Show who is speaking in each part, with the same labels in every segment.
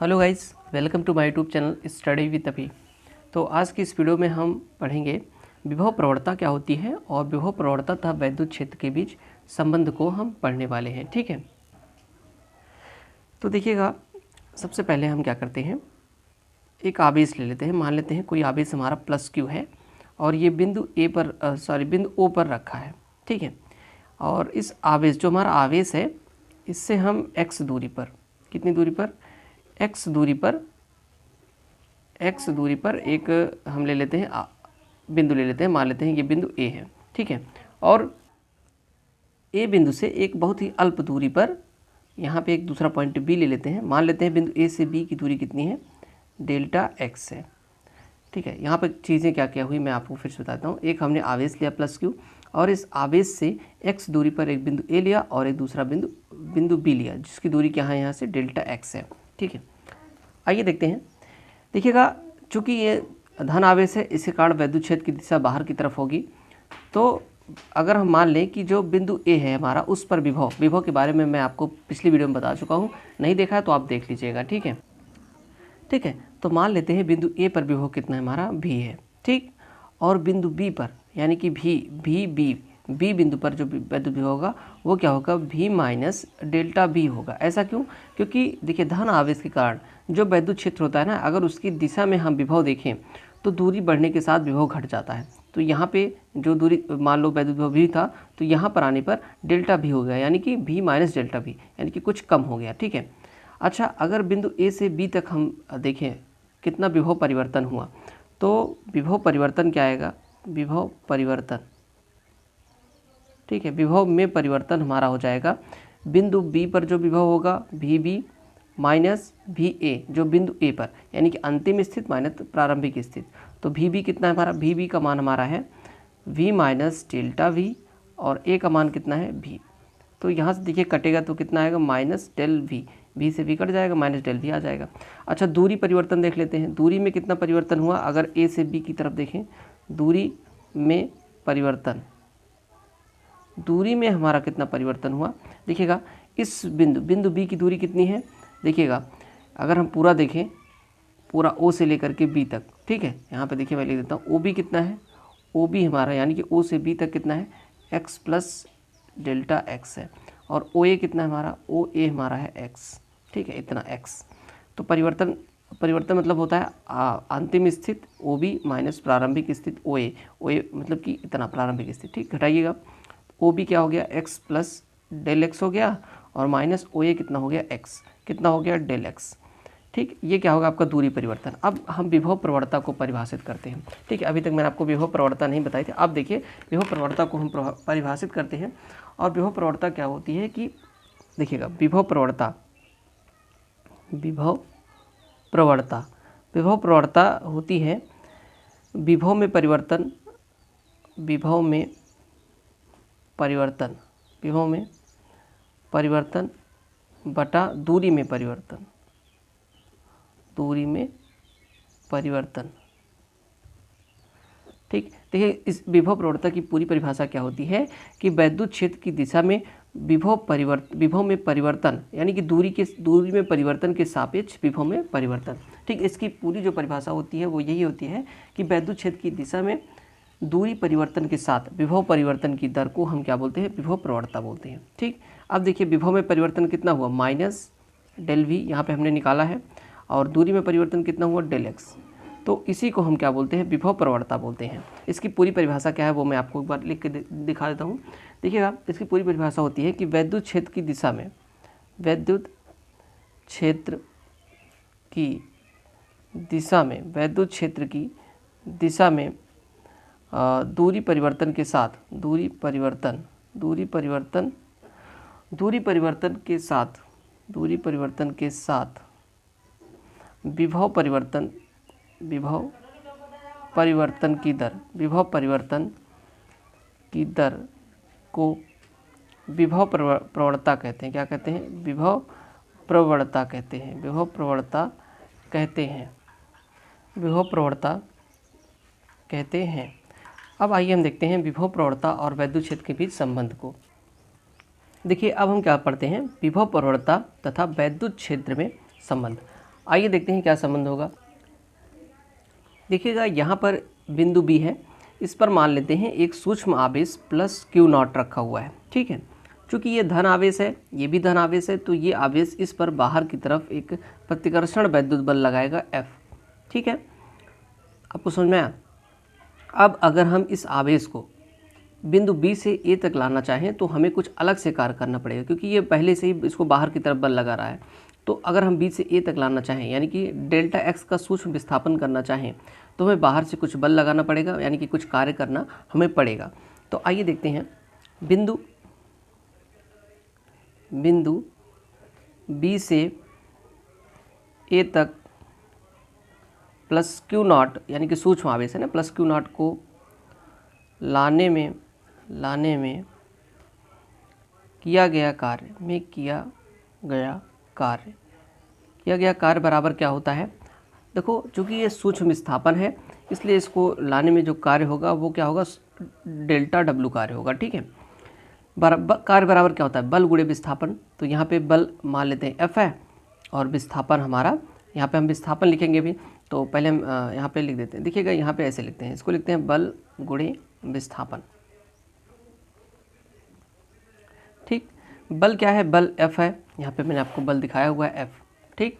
Speaker 1: Hello guys, welcome to my YouTube channel study with Abhi. तो आज की इस वीडियो में हम पढ़ेंगे विभव प्रवणता क्या होती है और विभव प्रवणता तथा वैद्युत क्षेत्र के बीच संबंध को हम पढ़ने वाले हैं। ठीक है, तो देखिएगा, सबसे पहले हम क्या करते हैं, एक आवेश ले लेते हैं। मान लेते हैं कोई आवेश हमारा प्लस क्यू है और ये बिंदु बिंदु ओ पर रखा है। ठीक है, और इस आवेश, जो हमारा आवेश है, इससे हम एक्स दूरी पर, कितनी दूरी पर, एक्स दूरी पर एक हम ले लेते हैं बिंदु ले लेते हैं। मान लेते हैं ये बिंदु ए है। ठीक है, और ए बिंदु से एक बहुत ही अल्प दूरी पर यहाँ पे एक दूसरा पॉइंट बी ले लेते हैं। मान लेते हैं बिंदु ए से बी की दूरी कितनी है, डेल्टा एक्स है। ठीक है, यहाँ पर चीज़ें क्या क्या हुई मैं आपको फिर से बताता हूँ। एक हमने आवेश लिया प्लस क्यू, और इस आवेश से एक्स दूरी पर एक बिंदु ए लिया और एक दूसरा बिंदु बी लिया, जिसकी दूरी क्या है, यहाँ से डेल्टा एक्स है। ठीक है, आइए देखते हैं। देखिएगा, चूँकि ये धन आवेश है, इसके कारण वैद्युत क्षेत्र की दिशा बाहर की तरफ होगी। तो अगर हम मान लें कि जो बिंदु ए है हमारा, उस पर विभव के बारे में मैं आपको पिछली वीडियो में बता चुका हूँ, नहीं देखा है तो आप देख लीजिएगा। ठीक है, तो मान लेते हैं बिंदु ए पर विभव कितना है हमारा, भी है। ठीक, और बिंदु बी पर, यानी कि बी बिंदु पर जो वैद्युत विभव होगा वो क्या होगा, भी माइनस डेल्टा बी होगा। ऐसा क्यों? क्योंकि देखिए, धन आवेश के कारण जो वैद्युत क्षेत्र होता है ना, अगर उसकी दिशा में हम विभव देखें तो दूरी बढ़ने के साथ विभव घट जाता है। तो यहाँ पे जो दूरी, मान लो वैद्युत विभव भी था, तो यहाँ पर आने पर डेल्टा भी हो गया, यानी कि भी माइनस डेल्टा भी, यानी कि कुछ कम हो गया। ठीक है, अच्छा, अगर बिंदु ए से बी तक हम देखें कितना विभव परिवर्तन हुआ, तो विभव परिवर्तन क्या आएगा, विभव परिवर्तन, ठीक है, विभव में परिवर्तन हमारा हो जाएगा, बिंदु बी पर जो विभव होगा भी बी माइनस भी ए, जो बिंदु ए पर, यानी कि अंतिम स्थिति माइनस प्रारंभिक स्थिति। तो भी बी कितना है हमारा, भी बी का मान हमारा है वी माइनस डेल्टा वी, और ए का मान कितना है, भी। तो यहाँ से देखिए कटेगा तो कितना आएगा, माइनस डेल वी, भी से वी कट जाएगा, माइनस डेल वी आ जाएगा। अच्छा, दूरी परिवर्तन देख लेते हैं, दूरी में कितना परिवर्तन हुआ। अगर ए से बी की तरफ देखें, दूरी में परिवर्तन, दूरी में हमारा कितना परिवर्तन हुआ, देखिएगा, इस बिंदु बी की दूरी कितनी है, देखिएगा, अगर हम पूरा देखें, पूरा ओ से लेकर के बी तक, ठीक है, यहाँ पे देखिए मैं लिख देता हूँ, ओ बी कितना है, ओ बी हमारा यानी कि ओ से बी तक कितना है, एक्स प्लस डेल्टा एक्स है, और ओ ए कितना है हमारा, ओ ए हमारा है एक्स। ठीक है, इतना एक्स। तो परिवर्तन मतलब होता है अंतिम स्थिति ओ बी माइनस प्रारंभिक स्थिति ओ ए मतलब कि इतना प्रारंभिक स्थिति। ठीक, घटाइएगा, ओ बी क्या हो गया, एक्स प्लस डेल एक्स हो गया, और माइनस ओ ए कितना हो गया, एक्स, कितना हो गया, डेल एक्स। ठीक, ये क्या होगा आपका दूरी परिवर्तन। अब हम विभव प्रवणता को परिभाषित करते हैं। ठीक है, अभी तक मैंने आपको विभव प्रवणता नहीं बताई थी। अब देखिए, विभव प्रवणता को हम परिभाषित करते हैं। और विभव प्रवणता क्या होती है कि देखिएगा, विभव प्रवणता होती है विभव में परिवर्तन बटा दूरी में परिवर्तन। ठीक, देखिए, इस विभव प्रवणता की पूरी परिभाषा क्या होती है कि वैद्युत क्षेत्र की दिशा में विभव में परिवर्तन, यानी कि दूरी में परिवर्तन के सापेक्ष विभव में परिवर्तन। ठीक, इसकी पूरी जो परिभाषा होती है वो यही होती है कि वैद्युत क्षेत्र की दिशा में दूरी परिवर्तन के साथ विभव परिवर्तन की दर को हम क्या बोलते हैं, विभव प्रवणता बोलते हैं। ठीक, अब देखिए, विभव में परिवर्तन कितना हुआ, माइनस डेल वी, यहाँ पे हमने निकाला है, और दूरी में परिवर्तन कितना हुआ, डेल एक्स। तो इसी को हम क्या बोलते हैं, विभव प्रवणता बोलते हैं। इसकी पूरी परिभाषा क्या है वो मैं आपको एक बार लिख के दिखा देता हूँ। देखिएगा, इसकी पूरी परिभाषा होती है कि वैद्युत क्षेत्र की दिशा में दूरी परिवर्तन के साथ विभव परिवर्तन की दर को विभव प्रवणता कहते हैं। क्या कहते हैं, विभव प्रवणता कहते हैं। अब आइए हम देखते हैं विभव प्रवणता और वैद्युत क्षेत्र के बीच संबंध को। देखिए, अब हम क्या पढ़ते हैं, विभव प्रवणता तथा वैद्युत क्षेत्र में संबंध। आइए देखते हैं क्या संबंध होगा। देखिएगा यहाँ पर बिंदु बी है, इस पर मान लेते हैं एक सूक्ष्म आवेश प्लस क्यू नॉट रखा हुआ है, ठीक है। चूँकि ये धन आवेश है, ये भी धन आवेश है, तो ये आवेश इस पर बाहर की तरफ एक प्रतिकर्षण वैद्युत बल लगाएगा F, ठीक है। आपको समझ में आया। अब अगर हम इस आवेश को बिंदु बी से ए तक लाना चाहें तो हमें कुछ अलग से कार्य करना पड़ेगा, क्योंकि ये पहले से ही इसको बाहर की तरफ बल लगा रहा है। तो अगर हम बी से ए तक लाना चाहें, यानी कि डेल्टा एक्स का सूक्ष्म विस्थापन करना चाहें, तो हमें बाहर से कुछ बल लगाना पड़ेगा, यानी कि कुछ कार्य करना हमें पड़ेगा। तो आइए देखते हैं, बिंदु बी से ए तक प्लस क्यू नॉट, यानी कि सूक्ष्म आवेश है ना, प्लस क्यू नॉट को लाने में किया गया कार्य बराबर क्या होता है। देखो, चूँकि ये सूक्ष्म विस्थापन है, इसलिए इसको लाने में जो कार्य होगा वो क्या होगा, डेल्टा डब्लू कार्य होगा, ठीक है। कार्य बराबर क्या होता है, बल गुणे विस्थापन। तो यहाँ पे बल मान लेते हैं F है, और विस्थापन हमारा, यहाँ पे हम विस्थापन लिखेंगे भी, तो पहले हम यहाँ पे लिख देते हैं। देखिएगा यहाँ पे ऐसे लिखते हैं, इसको लिखते हैं बल गुणे विस्थापन, ठीक। बल क्या है, बल F है, यहाँ पे मैंने आपको बल दिखाया हुआ है F, ठीक।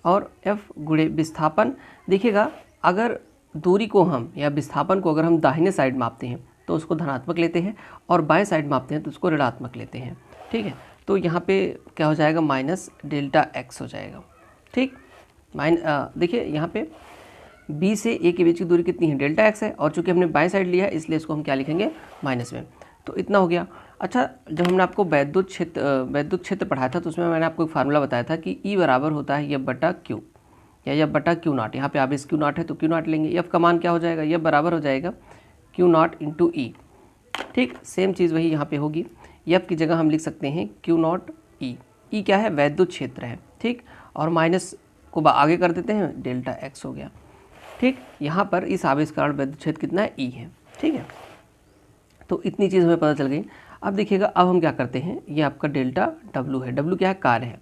Speaker 1: और F गुणे विस्थापन। देखिएगा, अगर दूरी को हम या विस्थापन को अगर हम दाहिने साइड मापते हैं तो उसको धनात्मक लेते हैं, और बाएं साइड मापते हैं तो उसको ऋणात्मक लेते हैं, ठीक है। तो यहाँ पे क्या हो जाएगा, माइनस डेल्टा एक्स हो जाएगा, ठीक। देखिए यहाँ पे बी से ए के बीच की दूरी कितनी है, डेल्टा एक्स है, और चूंकि हमने बाएं साइड लिया है इसलिए इसको हम क्या लिखेंगे, माइनस में। तो इतना हो गया। अच्छा, जब हमने आपको वैद्युत क्षेत्र पढ़ाया था तो उसमें मैंने आपको एक फार्मूला बताया था कि ई बराबर होता है एफ बटा क्यू, या एफ बटा क्यू नॉट। यहाँ पे आवेश क्यू नॉट है तो क्यू नॉट लेंगे, एफ का मान क्या हो जाएगा, एफ बराबर हो जाएगा क्यू नॉट इंटू ई, ठीक। सेम चीज़ वही यहाँ पे होगी, एफ की जगह हम लिख सकते हैं क्यू नॉट ई। ई क्या है, वैद्युत क्षेत्र है, ठीक। और माइनस को आगे कर देते हैं, डेल्टा एक्स हो गया, ठीक। यहाँ पर इस आवेश कारण वैद्युत क्षेत्र कितना है, ई है, ठीक है। तो इतनी चीज़ हमें पता चल गई। अब देखिएगा, अब हम क्या करते हैं, ये आपका डेल्टा डब्लू है, डब्लू क्या है, कार्य है।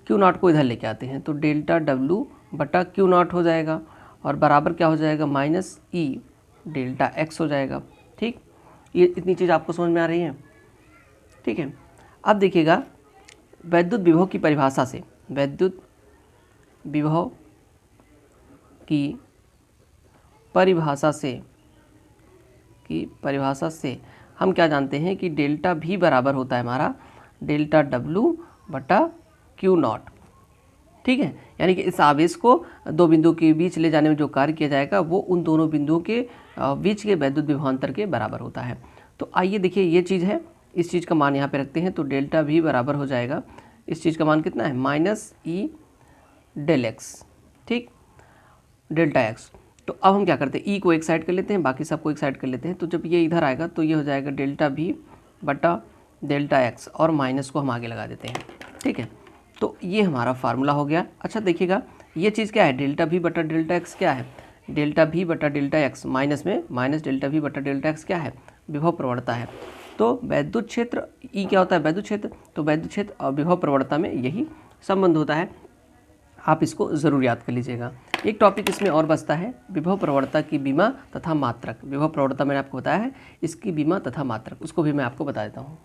Speaker 1: क्यू नॉट को इधर लेके आते हैं, तो डेल्टा डब्लू बटा क्यू नॉट हो जाएगा, और बराबर क्या हो जाएगा, माइनस ई डेल्टा एक्स हो जाएगा, ठीक। ये इतनी चीज़ आपको समझ में आ रही है, ठीक है। अब देखिएगा, वैद्युत विभव की परिभाषा से, वैद्युत विभव की परिभाषा से हम क्या जानते हैं कि डेल्टा भी बराबर होता है हमारा डेल्टा डब्लू बटा क्यू नॉट, ठीक है। यानी कि इस आवेश को दो बिंदुओं के बीच ले जाने में जो कार्य किया जाएगा वो उन दोनों बिंदुओं के बीच के वैद्युत विभवांतर के बराबर होता है। तो आइए देखिए, ये चीज़ है, इस चीज़ का मान यहाँ पे रखते हैं, तो डेल्टा भी बराबर हो जाएगा, इस चीज़ का मान कितना है, माइनस ई डेल एक्स, ठीक, डेल्टा एक्स। तो अब हम क्या करते हैं, ई को एक साइड कर लेते हैं, बाकी सबको एक साइड कर लेते हैं। तो जब ये इधर आएगा तो ये हो जाएगा डेल्टा भी बटा डेल्टा एक्स, और माइनस को हम आगे लगा देते हैं, ठीक है। तो ये हमारा फार्मूला हो गया। अच्छा देखिएगा, ये चीज़ क्या है, डेल्टा भी बटा डेल्टा एक्स क्या है, डेल्टा भी बटा डेल्टा एक्स माइनस में माइनस डेल्टा भी बटा डेल्टा एक्स क्या है, विभव प्रवणता है। तो वैद्युत क्षेत्र, ई क्या होता है, वैद्युत क्षेत्र, तो वैद्युत क्षेत्र और विभव प्रवणता में यही संबंध होता है। आप इसको ज़रूर याद कर लीजिएगा। एक टॉपिक इसमें और बचता है, विभव प्रवणता की विमा तथा मात्रक। विभव प्रवणता मैंने आपको बताया है, इसकी विमा तथा मात्रक, उसको भी मैं आपको बता देता हूँ।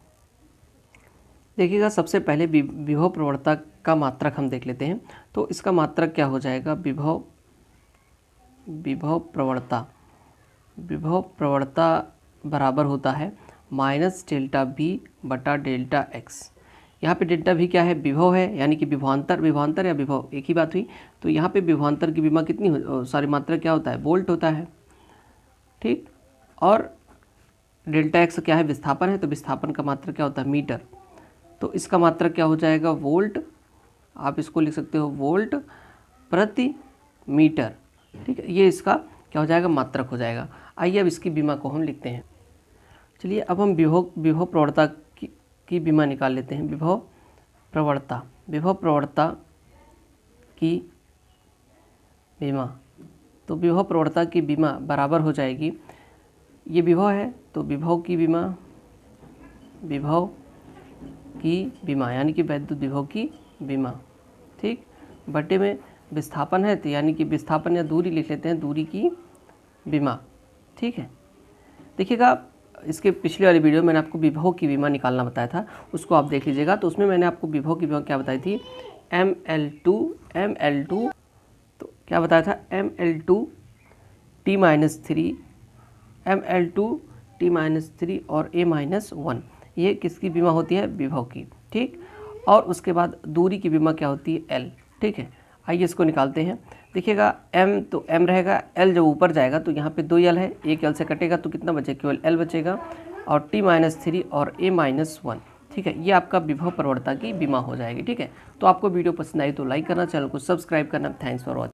Speaker 1: देखिएगा, सबसे पहले विभव प्रवणता का मात्रक हम देख लेते हैं। तो इसका मात्रक क्या हो जाएगा, विभव प्रवणता बराबर होता है माइनस डेल्टा बी बटा डेल्टा एक्स। यहाँ पे डेल्टा भी क्या है, विभव है, यानी कि विभवांतर या विभव एक ही बात हुई। तो यहाँ पे विभवांतर की विमा कितनी सॉरी मात्रा क्या होता है, वोल्ट होता है, ठीक। और डेल्टा एक्स क्या है, विस्थापन है, तो विस्थापन का मात्रक क्या होता है, मीटर। तो इसका मात्रक क्या हो जाएगा, वोल्ट, आप इसको लिख सकते हो वोल्ट प्रति मीटर, ठीक है। ये इसका क्या हो जाएगा, मात्रक हो जाएगा। आइए अब इसकी विमा को हम लिखते हैं। चलिए अब हम विभव प्रवणता की विमा निकाल लेते हैं। विभव प्रवणता की विमा, तो विभव प्रवणता की विमा बराबर हो जाएगी, ये विभव है तो विभव की विमा यानी कि वैद्युत विभव की विमा, ठीक, बटे में विस्थापन है, तो यानी कि विस्थापन या दूरी लिख लेते हैं, दूरी की विमा। ठीक है, देखिएगा इसके पिछले वाली वीडियो में मैंने आपको विभव की विमा निकालना बताया था, उसको आप देख लीजिएगा। तो उसमें मैंने आपको विभव की विमा क्या बताई थी, ml2 तो क्या बताया था, ml2 t-3 ml2 t-3 और a-1, ये किसकी विमा होती है, विभव की। ठीक, और उसके बाद दूरी की विमा क्या होती है, l। ठीक है, आइए इसको निकालते हैं। देखिएगा m तो m रहेगा, l जब ऊपर जाएगा तो यहाँ पे 2 l है, एक l से कटेगा तो कितना बचेगा, केवल l बचेगा, और t-3 और a-1। ठीक है, ये आपका विभव प्रवणता की विमा हो जाएगी। ठीक है, तो आपको वीडियो पसंद आई तो लाइक करना, चैनल को सब्सक्राइब करना। Thanks for watching.